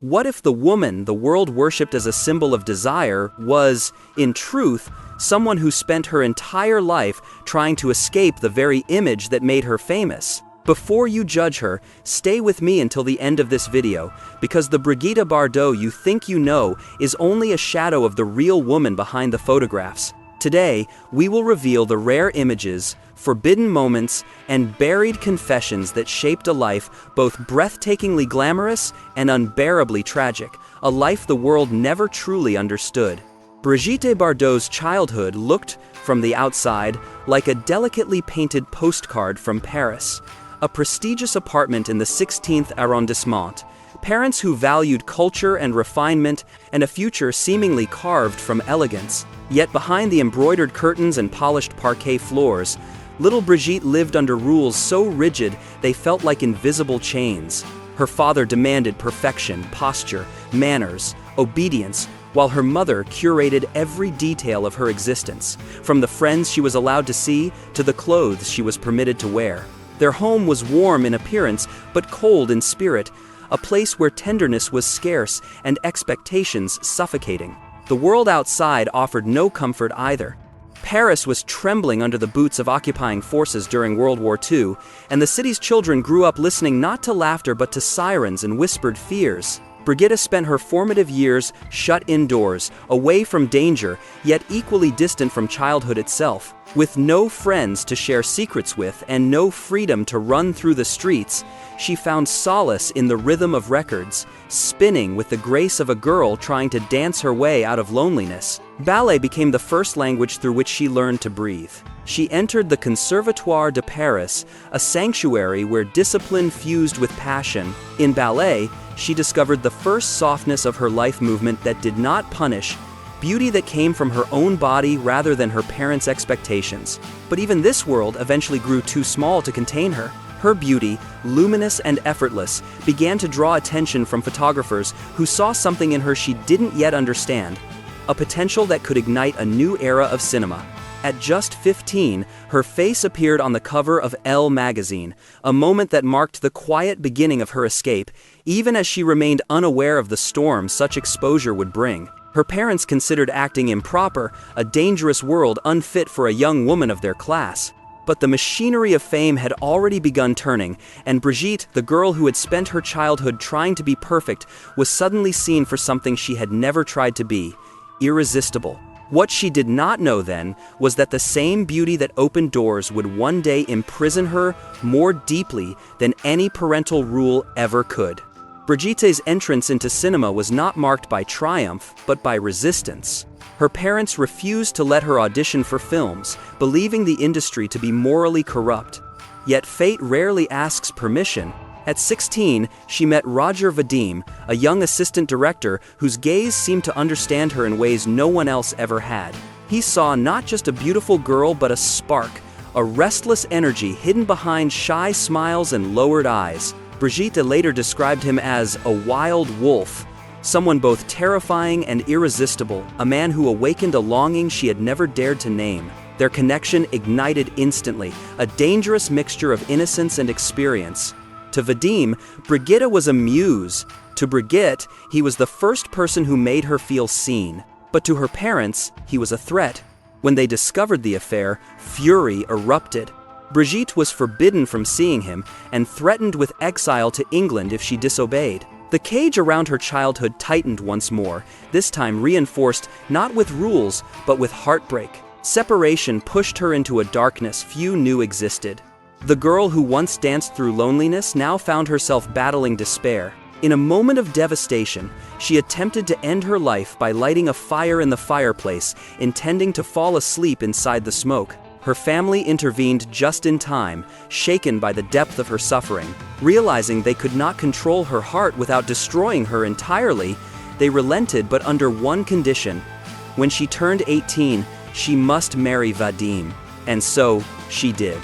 What if the woman the world worshipped as a symbol of desire was, in truth, someone who spent her entire life trying to escape the very image that made her famous? Before you judge her, stay with me until the end of this video, because the Brigitte Bardot you think you know is only a shadow of the real woman behind the photographs. Today, we will reveal the rare images, forbidden moments, and buried confessions that shaped a life both breathtakingly glamorous and unbearably tragic, a life the world never truly understood. Brigitte Bardot's childhood looked, from the outside, like a delicately painted postcard from Paris. A prestigious apartment in the 16th arrondissement, parents who valued culture and refinement, and a future seemingly carved from elegance. Yet behind the embroidered curtains and polished parquet floors, little Brigitte lived under rules so rigid they felt like invisible chains. Her father demanded perfection, posture, manners, obedience, while her mother curated every detail of her existence, from the friends she was allowed to see to the clothes she was permitted to wear. Their home was warm in appearance, but cold in spirit, a place where tenderness was scarce and expectations suffocating. The world outside offered no comfort either. Paris was trembling under the boots of occupying forces during World War II, and the city's children grew up listening not to laughter but to sirens and whispered fears. Brigitte spent her formative years shut indoors, away from danger, yet equally distant from childhood itself. With no friends to share secrets with and no freedom to run through the streets, she found solace in the rhythm of records, spinning with the grace of a girl trying to dance her way out of loneliness. Ballet became the first language through which she learned to breathe. She entered the Conservatoire de Paris, a sanctuary where discipline fused with passion. In ballet, she discovered the first softness of her life movement that did not punish, beauty that came from her own body rather than her parents' expectations. But even this world eventually grew too small to contain her. Her beauty, luminous and effortless, began to draw attention from photographers who saw something in her she didn't yet understand, a potential that could ignite a new era of cinema. At just 15, her face appeared on the cover of Elle magazine, a moment that marked the quiet beginning of her escape, even as she remained unaware of the storm such exposure would bring. Her parents considered acting improper, a dangerous world unfit for a young woman of their class. But the machinery of fame had already begun turning, and Brigitte, the girl who had spent her childhood trying to be perfect, was suddenly seen for something she had never tried to be: irresistible. What she did not know then was that the same beauty that opened doors would one day imprison her more deeply than any parental rule ever could. Brigitte's entrance into cinema was not marked by triumph, but by resistance. Her parents refused to let her audition for films, believing the industry to be morally corrupt. Yet fate rarely asks permission. At 16, she met Roger Vadim, a young assistant director whose gaze seemed to understand her in ways no one else ever had. He saw not just a beautiful girl but a spark, a restless energy hidden behind shy smiles and lowered eyes. Brigitte later described him as a wild wolf, someone both terrifying and irresistible, a man who awakened a longing she had never dared to name. Their connection ignited instantly, a dangerous mixture of innocence and experience. To Vadim, Brigitte was a muse. To Brigitte, he was the first person who made her feel seen. But to her parents, he was a threat. When they discovered the affair, fury erupted. Brigitte was forbidden from seeing him and threatened with exile to England if she disobeyed. The cage around her childhood tightened once more, this time reinforced not with rules, but with heartbreak. Separation pushed her into a darkness few knew existed. The girl who once danced through loneliness now found herself battling despair. In a moment of devastation, she attempted to end her life by lighting a fire in the fireplace, intending to fall asleep inside the smoke. Her family intervened just in time, shaken by the depth of her suffering. Realizing they could not control her heart without destroying her entirely, they relented, but under one condition. When she turned 18, she must marry Vadim. And so, she did.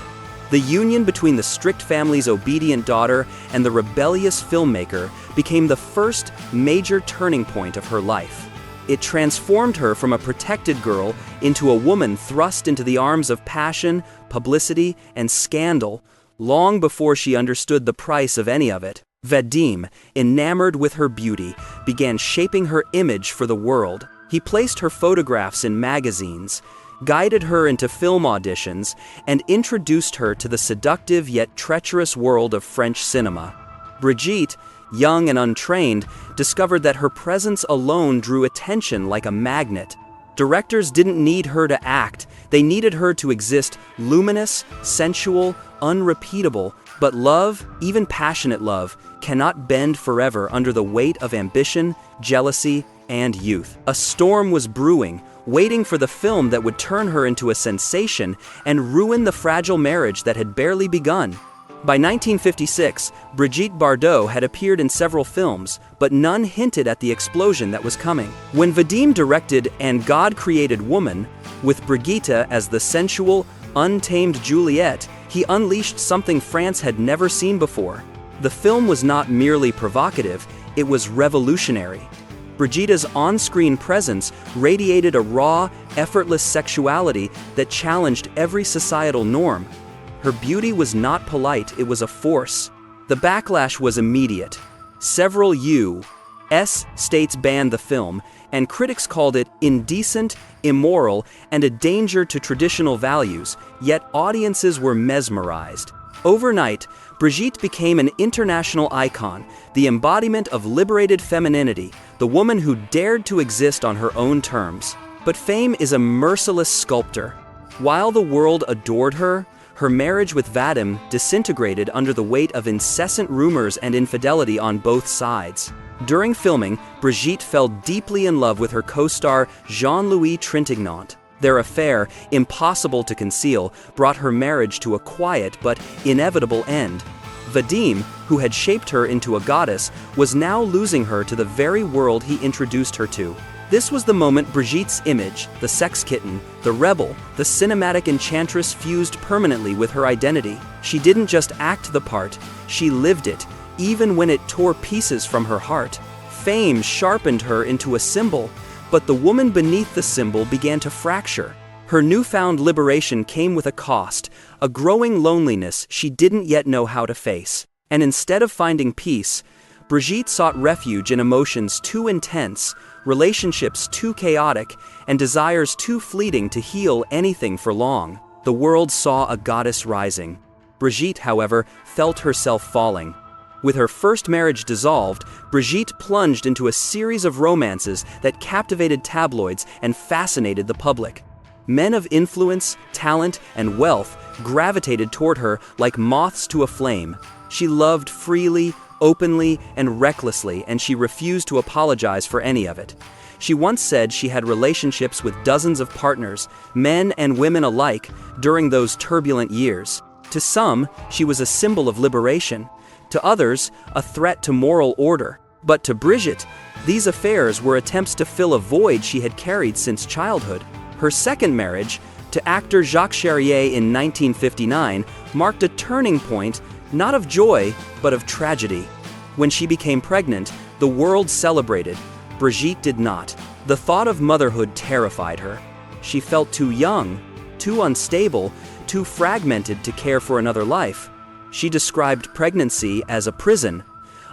The union between the strict family's obedient daughter and the rebellious filmmaker became the first major turning point of her life. It transformed her from a protected girl into a woman thrust into the arms of passion, publicity, and scandal, long before she understood the price of any of it. Vadim, enamored with her beauty, began shaping her image for the world. He placed her photographs in magazines, guided her into film auditions, and introduced her to the seductive yet treacherous world of French cinema. Brigitte, young and untrained, discovered that her presence alone drew attention like a magnet. Directors didn't need her to act, they needed her to exist, luminous, sensual, unrepeatable. But love, even passionate love, cannot bend forever under the weight of ambition, jealousy, and youth. A storm was brewing, waiting for the film that would turn her into a sensation and ruin the fragile marriage that had barely begun. By 1956, Brigitte Bardot had appeared in several films, but none hinted at the explosion that was coming. When Vadim directed And God Created Woman, with Brigitte as the sensual, untamed Juliet, he unleashed something France had never seen before. The film was not merely provocative, it was revolutionary. Brigitte's on-screen presence radiated a raw, effortless sexuality that challenged every societal norm. Her beauty was not polite, it was a force. The backlash was immediate. Several U.S. states banned the film, and critics called it indecent, immoral, and a danger to traditional values, yet audiences were mesmerized. Overnight, Brigitte became an international icon, the embodiment of liberated femininity, the woman who dared to exist on her own terms. But fame is a merciless sculptor. While the world adored her, her marriage with Vadim disintegrated under the weight of incessant rumors and infidelity on both sides. During filming, Brigitte fell deeply in love with her co-star Jean-Louis Trintignant. Their affair, impossible to conceal, brought her marriage to a quiet but inevitable end. Vadim, who had shaped her into a goddess, was now losing her to the very world he introduced her to. This was the moment Brigitte's image, the sex kitten, the rebel, the cinematic enchantress fused permanently with her identity. She didn't just act the part, she lived it, even when it tore pieces from her heart. Fame sharpened her into a symbol, but the woman beneath the symbol began to fracture. Her newfound liberation came with a cost, a growing loneliness she didn't yet know how to face. And instead of finding peace, Brigitte sought refuge in emotions too intense, relationships too chaotic, and desires too fleeting to heal anything for long. The world saw a goddess rising. Brigitte, however, felt herself falling. With her first marriage dissolved, Brigitte plunged into a series of romances that captivated tabloids and fascinated the public. Men of influence, talent, and wealth gravitated toward her like moths to a flame. She loved freely, openly, and recklessly, and she refused to apologize for any of it. She once said she had relationships with dozens of partners, men and women alike, during those turbulent years. To some, she was a symbol of liberation. To others, a threat to moral order. But to Brigitte, these affairs were attempts to fill a void she had carried since childhood. Her second marriage, to actor Jacques Charrier in 1959, marked a turning point, not of joy, but of tragedy. When she became pregnant, the world celebrated. Brigitte did not. The thought of motherhood terrified her. She felt too young, too unstable, too fragmented to care for another life. She described pregnancy as a prison,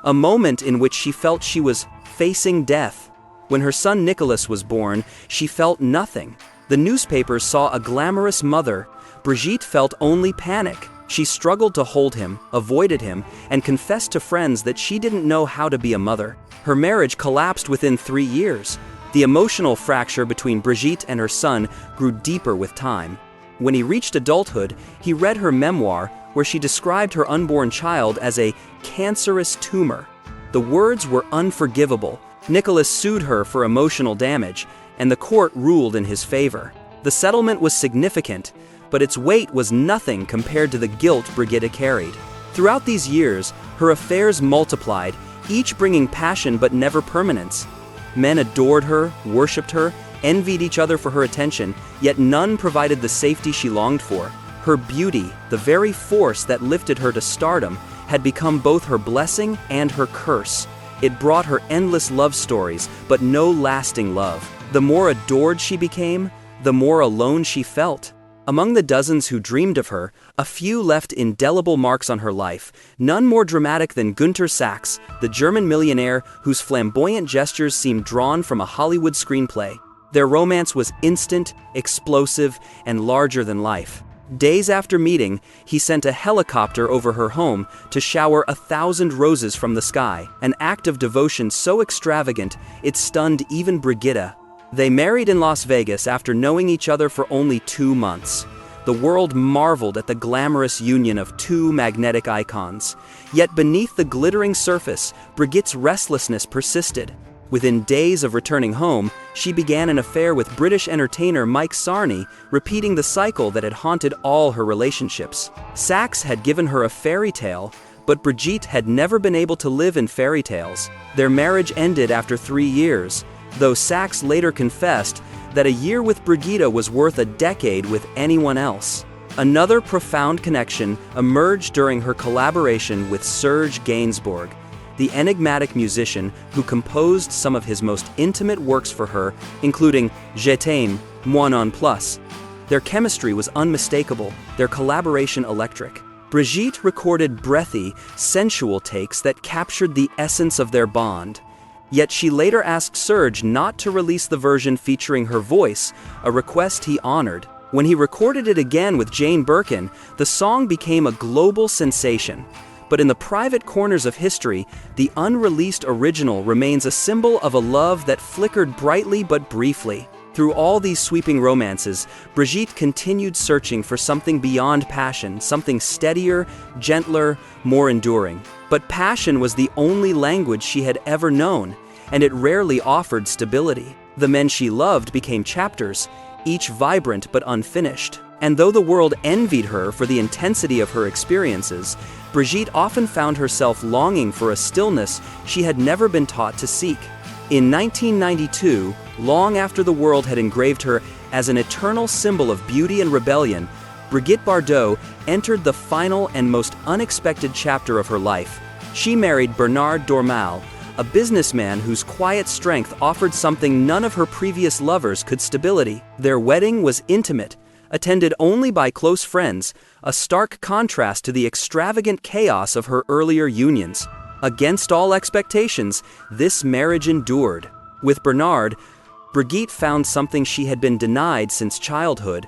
a moment in which she felt she was facing death. When her son Nicholas was born, she felt nothing. The newspapers saw a glamorous mother. Brigitte felt only panic. She struggled to hold him, avoided him, and confessed to friends that she didn't know how to be a mother. Her marriage collapsed within 3 years. The emotional fracture between Brigitte and her son grew deeper with time. When he reached adulthood, he read her memoir, where she described her unborn child as a cancerous tumor. The words were unforgivable. Nicholas sued her for emotional damage, and the court ruled in his favor. The settlement was significant, but its weight was nothing compared to the guilt Brigitte carried. Throughout these years, her affairs multiplied, each bringing passion but never permanence. Men adored her, worshipped her, envied each other for her attention, yet none provided the safety she longed for. Her beauty, the very force that lifted her to stardom, had become both her blessing and her curse. It brought her endless love stories, but no lasting love. The more adored she became, the more alone she felt. Among the dozens who dreamed of her, a few left indelible marks on her life, none more dramatic than Günter Sachs, the German millionaire whose flamboyant gestures seemed drawn from a Hollywood screenplay. Their romance was instant, explosive, and larger than life. Days after meeting, he sent a helicopter over her home to shower 1,000 roses from the sky, an act of devotion so extravagant it stunned even Brigitte. They married in Las Vegas after knowing each other for only 2 months. The world marveled at the glamorous union of two magnetic icons. Yet beneath the glittering surface, Brigitte's restlessness persisted. Within days of returning home, she began an affair with British entertainer Mike Sarney, repeating the cycle that had haunted all her relationships. Sachs had given her a fairy tale, but Brigitte had never been able to live in fairy tales. Their marriage ended after 3 years, though Sachs later confessed that a year with Brigitte was worth a decade with anyone else. Another profound connection emerged during her collaboration with Serge Gainsbourg, the enigmatic musician who composed some of his most intimate works for her, including Je t'aime, moi non plus. Their chemistry was unmistakable, their collaboration electric. Brigitte recorded breathy, sensual takes that captured the essence of their bond. Yet she later asked Serge not to release the version featuring her voice, a request he honored. When he recorded it again with Jane Birkin, the song became a global sensation. But in the private corners of history, the unreleased original remains a symbol of a love that flickered brightly but briefly. Through all these sweeping romances, Brigitte continued searching for something beyond passion, something steadier, gentler, more enduring. But passion was the only language she had ever known, and it rarely offered stability. The men she loved became chapters, each vibrant but unfinished. And though the world envied her for the intensity of her experiences, Brigitte often found herself longing for a stillness she had never been taught to seek. In 1992, long after the world had engraved her as an eternal symbol of beauty and rebellion, Brigitte Bardot entered the final and most unexpected chapter of her life. She married Bernard Dormal, a businessman whose quiet strength offered something none of her previous lovers could: stability. Their wedding was intimate, attended only by close friends, a stark contrast to the extravagant chaos of her earlier unions. Against all expectations, this marriage endured. With Bernard, Brigitte found something she had been denied since childhood: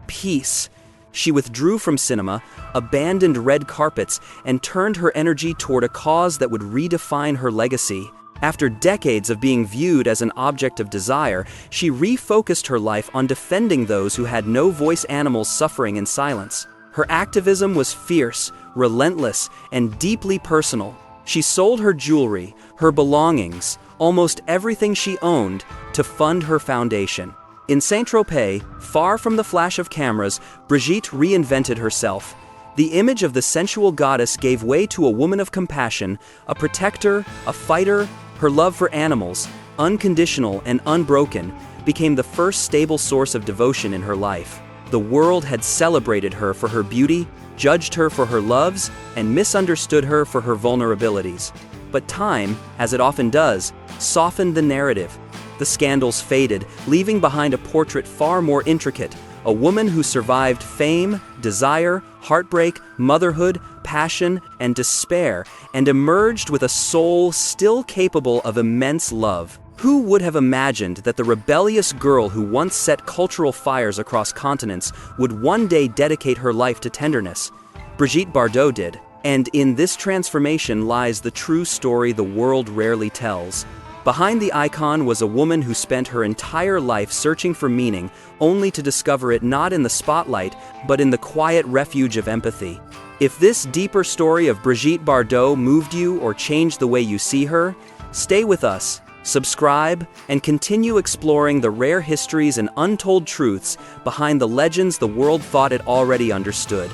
peace. She withdrew from cinema, abandoned red carpets, and turned her energy toward a cause that would redefine her legacy. After decades of being viewed as an object of desire, she refocused her life on defending those who had no voice, animals suffering in silence. Her activism was fierce, relentless, and deeply personal. She sold her jewelry, her belongings, almost everything she owned, to fund her foundation. In Saint-Tropez, far from the flash of cameras, Brigitte reinvented herself. The image of the sensual goddess gave way to a woman of compassion, a protector, a fighter. Her love for animals, unconditional and unbroken, became the first stable source of devotion in her life. The world had celebrated her for her beauty, judged her for her loves, and misunderstood her for her vulnerabilities. But time, as it often does, softened the narrative. The scandals faded, leaving behind a portrait far more intricate: a woman who survived fame, desire, heartbreak, motherhood, passion, and despair, and emerged with a soul still capable of immense love. Who would have imagined that the rebellious girl who once set cultural fires across continents would one day dedicate her life to tenderness? Brigitte Bardot did. And in this transformation lies the true story the world rarely tells. Behind the icon was a woman who spent her entire life searching for meaning, only to discover it not in the spotlight, but in the quiet refuge of empathy. If this deeper story of Brigitte Bardot moved you or changed the way you see her, stay with us, subscribe, and continue exploring the rare histories and untold truths behind the legends the world thought it already understood.